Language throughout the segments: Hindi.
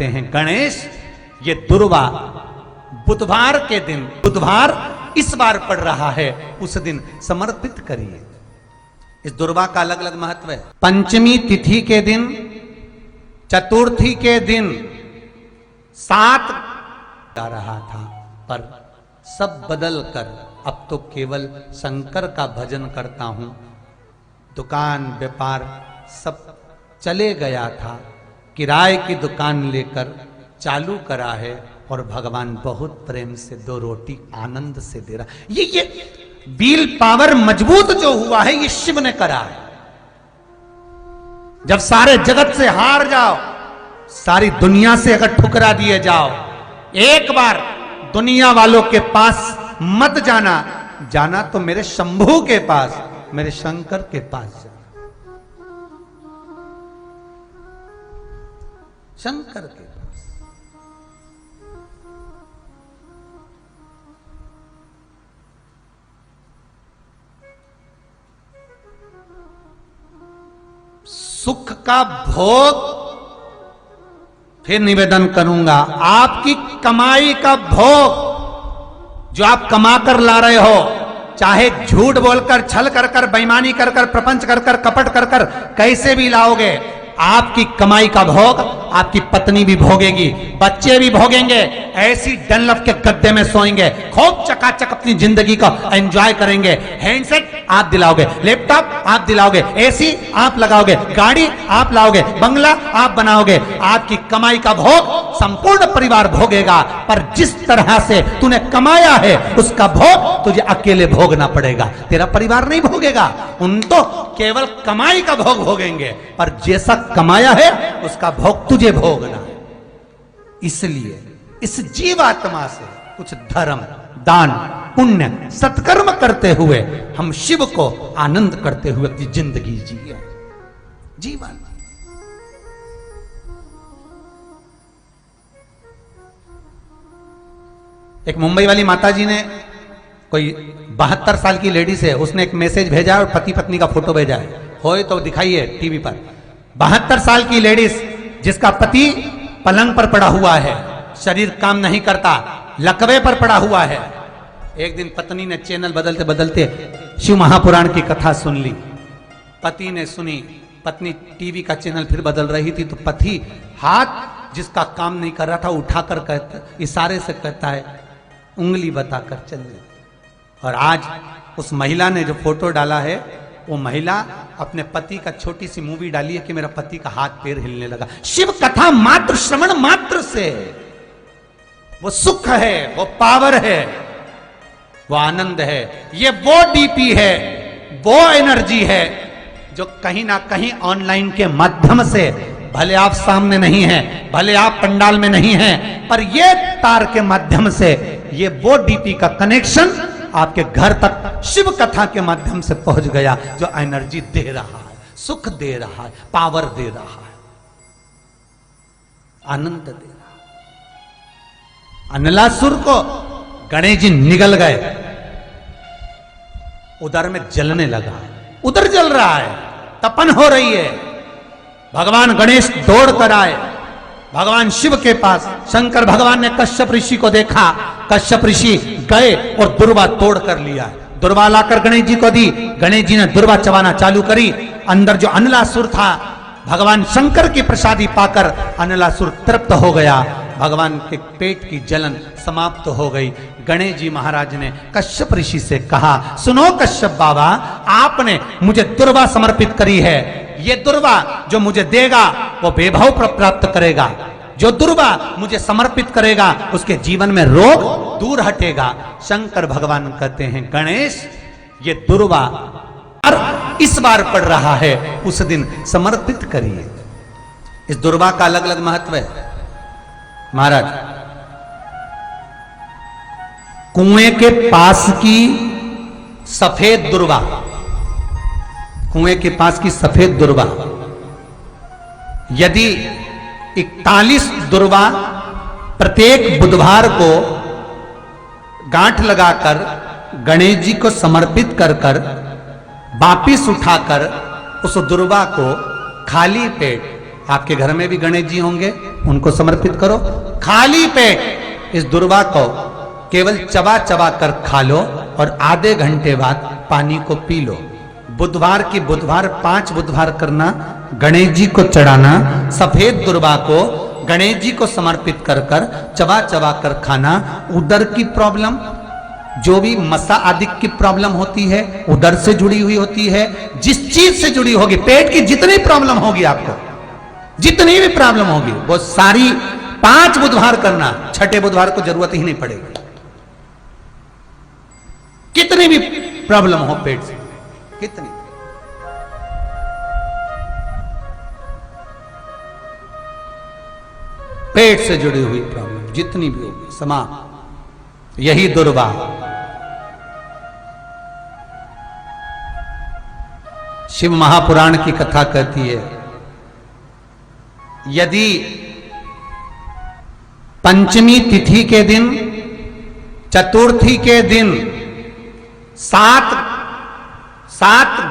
हैं गणेश, ये दुर्वा बुधवार के दिन, बुधवार इस बार पड़ रहा है, उस दिन समर्पित करिए। इस दुर्वा का अलग अलग महत्व है। पंचमी तिथि के दिन, चतुर्थी के दिन 7 जा रहा था, पर सब बदल कर अब तो केवल शंकर का भजन करता हूं। दुकान व्यापार सब चले गया था, किराए की दुकान लेकर चालू करा है और भगवान बहुत प्रेम से 2 रोटी आनंद से दे रहा। ये विल पावर मजबूत जो हुआ है, ये शिव ने करा है। जब सारे जगत से हार जाओ, सारी दुनिया से अगर ठुकरा दिए जाओ, एक बार दुनिया वालों के पास मत जाना, जाना तो मेरे शंभू के पास, मेरे शंकर के पास जाना, शंकर के पास। सुख का भोग फिर निवेदन करूंगा, आपकी कमाई का भोग जो आप कमा कर ला रहे हो, चाहे झूठ बोलकर, छल कर कर, बेईमानी कर कर, प्रपंच कर कर, कपट कर कर, कैसे भी लाओगे, आपकी कमाई का भोग आपकी पत्नी भी भोगेगी, बच्चे भी भोगेंगे। ऐसी डनलफ के गद्दे में सोएंगे, खूब चकाचक अपनी जिंदगी को एंजॉय करेंगे। हैंडसेट आप दिलाओगे, लैपटॉप आप दिलाओगे, एसी आप लगाओगे, गाड़ी आप लाओगे, बंगला आप बनाओगे। आपकी कमाई का भोग संपूर्ण परिवार भोगेगा, पर जिस तरह से तूने कमाया है उसका भोग तुझे अकेले भोगना पड़ेगा, तेरा परिवार नहीं भोगेगा। उन तो केवल कमाई का भोग भोगेंगे, पर जैसा कमाया है उसका भोग तुझे भोगना है। इसलिए इस जीवात्मा से कुछ धर्म, दान, पुण्य, सत्कर्म करते हुए हम शिव को आनंद करते हुए अपनी जिंदगी जिए। जीवन एक मुंबई वाली माताजी ने, कोई 72 साल की लेडीज है, उसने एक मैसेज भेजा और पति पत्नी का फोटो भेजा है, होए तो दिखाइए टीवी पर। 72 साल की लेडीज जिसका पति पलंग पर पड़ा हुआ है, शरीर काम नहीं करता, लकवे पर पड़ा हुआ है। एक दिन पत्नी ने चैनल बदलते बदलते शिव महापुराण की कथा सुन ली, पति ने सुनी, पत्नी टीवी का चैनल फिर बदल रही थी, तो पति हाथ जिसका काम नहीं कर रहा था उठाकर कहता, इशारे से कहता है, उंगली बताकर चल रही। और आज उस महिला ने जो फोटो डाला है, वो महिला अपने पति का छोटी सी मूवी डाली है कि मेरा पति का हाथ पैर हिलने लगा। शिव कथा मात्र श्रवण मात्र से वो सुख है, वो पावर है, वो आनंद है, ये वो डीपी है, वो एनर्जी है जो कहीं ना कहीं ऑनलाइन के माध्यम से, भले आप सामने नहीं हैं, भले आप पंडाल में नहीं हैं, पर ये तार के माध्यम से, ये वो डीपी का कनेक्शन आपके घर तक शिव कथा के माध्यम से पहुंच गया, जो एनर्जी दे रहा है, सुख दे रहा है, पावर दे रहा है, आनंद दे रहा है। अनलासुर को गणेश जी निगल गए, उधर में जलने लगा, उधर जल रहा है, तपन हो रही है। भगवान गणेश दौड़ कर आए भगवान शिव के पास। शंकर भगवान ने कश्यप ऋषि को देखा, कश्यप ऋषि गए और दुर्वा तोड़ कर लिया। दुर्वा लाकर गणेश जी को दी, गणेश जी ने दुर्वा चबाना चालू करी। अंदर जो अनलासुर था, भगवान शंकर की प्रसादी पाकर अनलासुर तृप्त हो गया, भगवान के पेट की जलन समाप्त हो गई। गणेश जी महाराज ने कश्यप ऋषि से कहा, सुनो कश्यप बाबा, आपने मुझे दुर्वा समर्पित करी है, ये दुर्वा जो मुझे देगा वो वैभव प्राप्त करेगा, जो दुर्वा मुझे समर्पित करेगा उसके जीवन में रोग दूर हटेगा। शंकर भगवान कहते हैं, गणेश ये दुर्वा इस बार पड़ रहा है, उस दिन समर्पित करिए। इस दुर्वा का अलग अलग महत्व है महाराज। कुएं के पास की सफेद दुर्वा, कुएं के पास की सफेद दुर्वा, यदि 41 दुर्वा प्रत्येक बुधवार को गांठ लगाकर गणेश जी को समर्पित कर कर वापिस उठाकर उस दुर्वा को खाली पेट आपके घर में भी गणेश जी होंगे, उनको समर्पित करो। खाली पेट इस दुर्वा को केवल चबा चबा कर खा लो और आधे घंटे बाद पानी को पी लो। बुधवार की बुधवार 5 बुधवार करना, गणेश जी को चढ़ाना। सफेद दुर्वा को गणेश जी को समर्पित कर कर चबा चबा कर खाना। उदर की प्रॉब्लम, जो भी मसा आदि की प्रॉब्लम होती है, उदर से जुड़ी हुई होती है, जिस चीज से जुड़ी होगी, पेट की जितनी प्रॉब्लम होगी, आपको जितनी भी प्रॉब्लम होगी, वो सारी 5 बुधवार करना। छठे बुधवार को जरूरत ही नहीं पड़ेगी। कितनी भी प्रॉब्लम हो पेट से, कितनी पेट से जुड़ी हुई प्रॉब्लम जितनी भी होगी, समाप्त। यही दुर्वा। शिव महापुराण की कथा कहती है, यदि पंचमी तिथि के दिन, चतुर्थी के दिन 7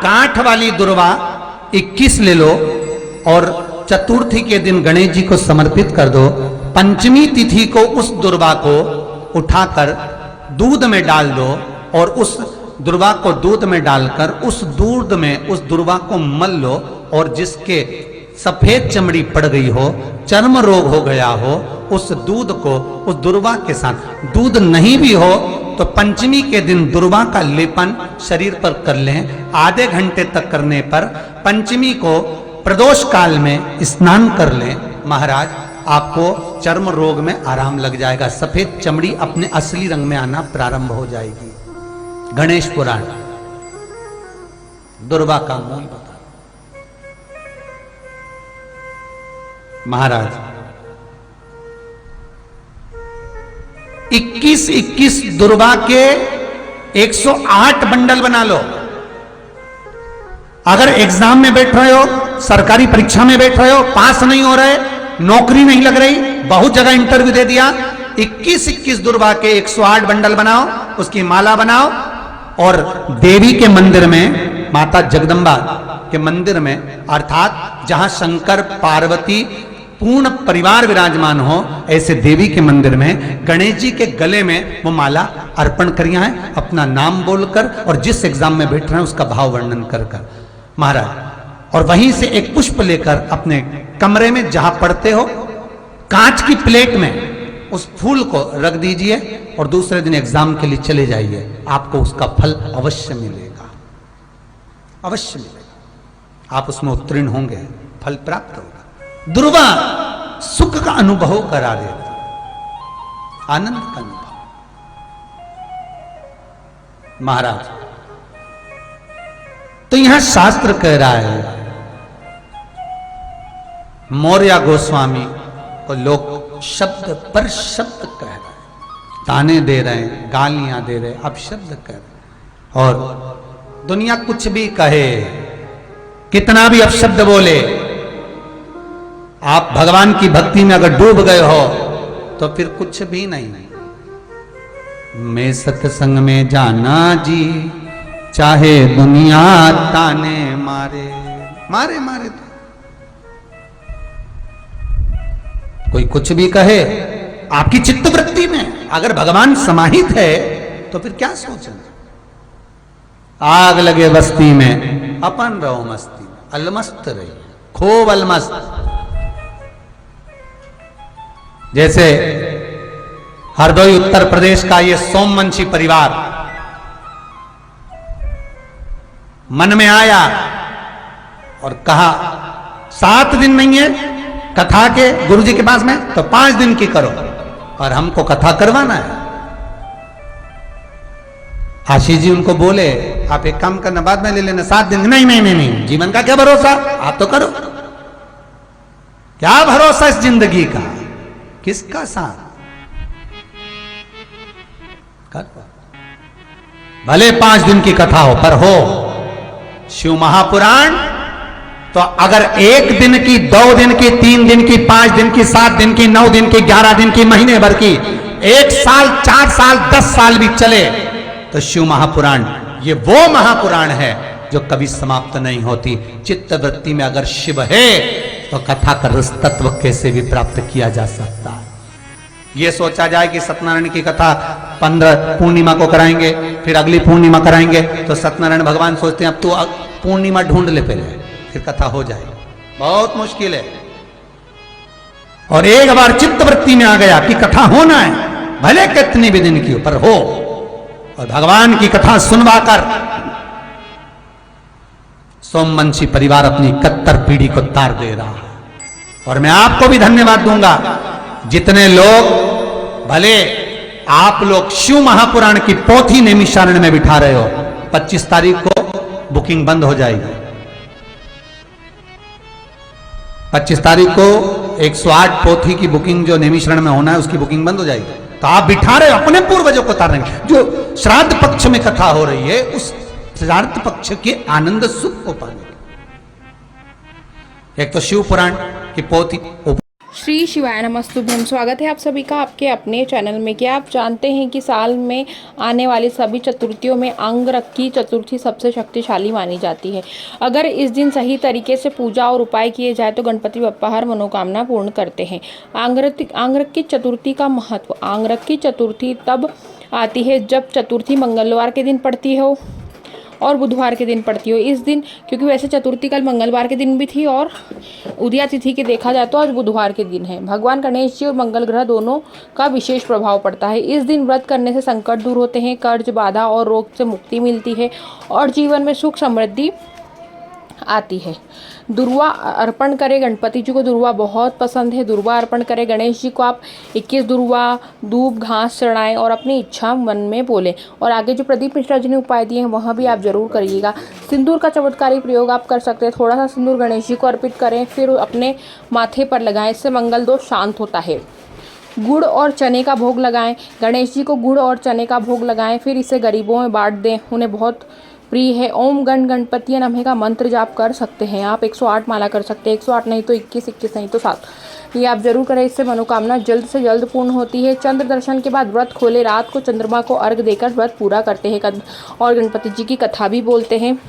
गांठ वाली दुर्वा 21 ले लो और चतुर्थी के दिन गणेश जी को समर्पित कर दो। पंचमी तिथि को उस दुर्वा को उठाकर दूध में डाल दो और उस दुर्वा को दूध में डालकर उस दूध में उस दुर्वा को मल लो, और जिसके सफेद चमड़ी पड़ गई हो, चर्म रोग हो गया हो, उस दूध को उस दुर्वा के साथ, दूध नहीं भी हो तो पंचमी के दिन दुर्वा का लेपन शरीर पर कर लें। आधे घंटे तक करने पर पंचमी को प्रदोष काल में स्नान कर लें। महाराज, आपको चर्म रोग में आराम लग जाएगा। सफेद चमड़ी अपने असली रंग में आना प्रारंभ हो जाएगी। गणेश पुराण दुर्वा का मूल बता। महाराज, 21 दुर्वा के 108 बंडल बना लो। अगर एग्जाम में बैठ रहे हो, सरकारी परीक्षा में बैठ रहे हो, पास नहीं हो रहे, नौकरी नहीं लग रही, बहुत जगह इंटरव्यू दे दिया, 21 दुर्वा के 108 बंडल बनाओ, उसकी माला बनाओ और देवी के मंदिर में, माता जगदम्बा के मंदिर में, अर्थात जहां शंकर पार्वती पूर्ण परिवार विराजमान हो, ऐसे देवी के मंदिर में गणेश जी के गले में वो माला अर्पण करिया है, अपना नाम बोलकर और जिस एग्जाम में बैठ रहे हैं उसका भाव वर्णन कर कर। महाराज, और वहीं से एक पुष्प लेकर अपने कमरे में जहां पढ़ते हो, कांच की प्लेट में उस फूल को रख दीजिए और दूसरे दिन एग्जाम के लिए चले जाइए। आपको उसका फल अवश्य मिलेगा, अवश्य मिलेगा। आप उसमें उत्तीर्ण होंगे, फल प्राप्त होगा। दुर्वा सुख का अनुभव करा देता, आनंद का अनुभव। महाराज, तो यहां शास्त्र कह रहा है, मौर्य गोस्वामी को लोग शब्द पर शब्द कह रहे हैं, ताने दे रहे हैं, गालियां दे रहे हैं, अपशब्द कह रहे हैं। और दुनिया कुछ भी कहे, कितना भी अपशब्द बोले, आप भगवान की भक्ति में अगर डूब गए हो तो फिर कुछ भी नहीं। मैं सत्संग में जाना जी, चाहे दुनिया ताने मारे, मारे मारे तो कोई कुछ भी कहे, आपकी चित्तवृत्ति में अगर भगवान समाहित है तो फिर क्या सोचना। आग लगे बस्ती में, अपन रहो मस्ती में, अलमस्त रहिए, खूब अलमस्त। जैसे हरदोई उत्तर प्रदेश का ये सोमवंशी परिवार मन में आया और कहा 7 दिन नहीं है कथा के गुरुजी के पास में, तो 5 दिन की करो और हमको कथा करवाना है। आशीष जी उनको बोले, आप एक काम करना, बाद में ले लेना, 7 दिन। नहीं नहीं नहीं नहीं, जीवन का क्या भरोसा, आप तो करो। क्या भरोसा इस जिंदगी का, किसका साथ कर, भले 5 दिन की कथा हो पर हो शिव महापुराण। तो अगर 1 दिन की, 2 दिन की, 3 दिन की, 5 दिन की, 7 दिन की, 9 दिन की, 11 दिन की, महीने भर की, 1 साल, 4 साल, 10 साल भी चले तो शिव महापुराण ये वो महापुराण है जो कभी समाप्त नहीं होती। चित्तवृत्ति में अगर शिव है तो कथा का रस तत्व कैसे भी प्राप्त किया जा सकता है। ये सोचा जाए कि सत्यनारायण की कथा 15 पूर्णिमा को कराएंगे, फिर अगली पूर्णिमा कराएंगे, तो सत्यनारायण भगवान सोचते हैं अब तू पूर्णिमा ढूंढ ले पहले, फिर कथा हो जाए। बहुत मुश्किल है। और एक बार चित्तवृत्ति में आ गया कि कथा होना है, भले कितनी भी दिन की हो पर हो, और भगवान की कथा सुनवा कर सोमवंशी परिवार अपनी 71 पीढ़ी को तार दे रहा है। और मैं आपको भी धन्यवाद दूंगा, जितने लोग, भले आप लोग शिव महापुराण की पोथी नैमिषारण्य में बिठा रहे हो, 25 तारीख को बुकिंग बंद हो जाएगी। 25 तारीख को 108 पोथी की बुकिंग जो नैमिषारण्य में होना है उसकी बुकिंग बंद हो जाएगी। तो आप बिठा रहे हो अपने पूर्वजों को तारने, जो श्राद्ध पक्ष में कथा हो रही है उस श्राद्ध पक्ष के आनंद सुख को पाने। एक तो शिव पुराण की पोथी। श्री शिवाय नमस्तुभ्यम। स्वागत है आप सभी का आपके अपने चैनल में। क्या आप जानते हैं कि साल में आने वाली सभी चतुर्थियों में अंगरखी चतुर्थी सबसे शक्तिशाली मानी जाती है। अगर इस दिन सही तरीके से पूजा और उपाय किए जाए तो गणपति बप्पा हर मनोकामना पूर्ण करते हैं। अंगरखी चतुर्थी का महत्व। अंगरखी चतुर्थी तब आती है जब चतुर्थी मंगलवार के दिन पड़ती हो और बुधवार के दिन पड़ती हो। इस दिन, क्योंकि वैसे चतुर्थी कल मंगलवार के दिन भी थी और उदया तिथि के देखा जाए तो आज बुधवार के दिन है। भगवान गणेश जी और मंगल ग्रह दोनों का विशेष प्रभाव पड़ता है। इस दिन व्रत करने से संकट दूर होते हैं, कर्ज बाधा और रोग से मुक्ति मिलती है और जीवन में सुख समृद्धि आती है। दुर्वा अर्पण करें। गणपति जी को दुर्वा बहुत पसंद है। दुर्वा अर्पण करें। गणेश जी को आप 21 दुर्वा, दूब, घास चढ़ाएं और अपनी इच्छा मन में बोलें। और आगे जो प्रदीप मिश्रा जी ने उपाय दिए हैं वहाँ भी आप जरूर करिएगा। सिंदूर का चमत्कारी प्रयोग आप कर सकते हैं। थोड़ा सा सिंदूर गणेश जी को अर्पित करें, फिर अपने माथे पर लगाएं। इससे मंगल दोष शांत होता है। गुड़ और चने का भोग लगाएं। गणेश जी को गुड़ और चने का भोग लगाएं, फिर इसे गरीबों में बांट दें, उन्हें बहुत प्रिय है। ओम गण गणपति नमः का मंत्र जाप कर सकते हैं आप। 108 माला कर सकते हैं। 108 नहीं तो 21, 21 नहीं तो 7, ये आप जरूर करें। इससे मनोकामना जल्द से जल्द पूर्ण होती है। चंद्र दर्शन के बाद व्रत खोले। रात को चंद्रमा को अर्घ देकर व्रत पूरा करते हैं और गणपति जी की कथा भी बोलते हैं।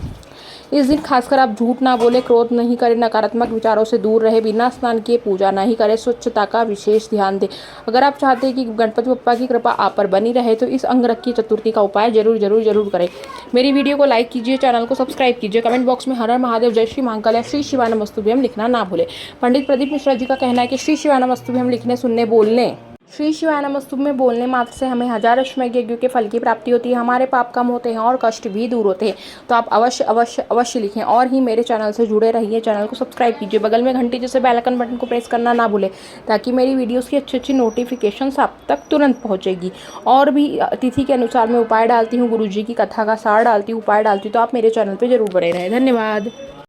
इस दिन खासकर आप झूठ ना बोले, क्रोध नहीं करें, नकारात्मक विचारों से दूर रहे, बिना स्नान किए पूजा नहीं करें, स्वच्छता का विशेष ध्यान दें। अगर आप चाहते हैं कि गणपति बप्पा की कृपा आप पर बनी रहे तो इस अंगरखी चतुर्थी का उपाय जरूर करें। मेरी वीडियो को लाइक कीजिए, चैनल को सब्सक्राइब कीजिए, कमेंट बॉक्स में हर हर महादेव, जय श्री महाकाल या श्री शिवाय नमस्तुभ्यम लिखना ना भूलें। पंडित प्रदीप मिश्रा जी का कहना है कि श्री शिवाय नमस्तुभ्यम लिखने, सुनने, बोलने, श्री शिवाय नमस्तुभ्यम में बोलने मात्र से हमें 1000 अश्वमेघ यज्ञ के फल की प्राप्ति होती है। हमारे पाप कम होते हैं और कष्ट भी दूर होते हैं। तो आप अवश्य लिखें और ही मेरे चैनल से जुड़े रहिए। चैनल को सब्सक्राइब कीजिए, बगल में घंटी जैसे बेल आइकन बटन को प्रेस करना ना भूलें, ताकि मेरी वीडियोस की अच्छी नोटिफिकेशन आप तक तुरंत पहुँचेगी। और भी तिथि के अनुसार मैं उपाय डालती हूँ, गुरु जी की कथा का सार डालती हूँ, उपाय डालती हूँ, तो आप मेरे चैनल पर जरूर बने रहें। धन्यवाद।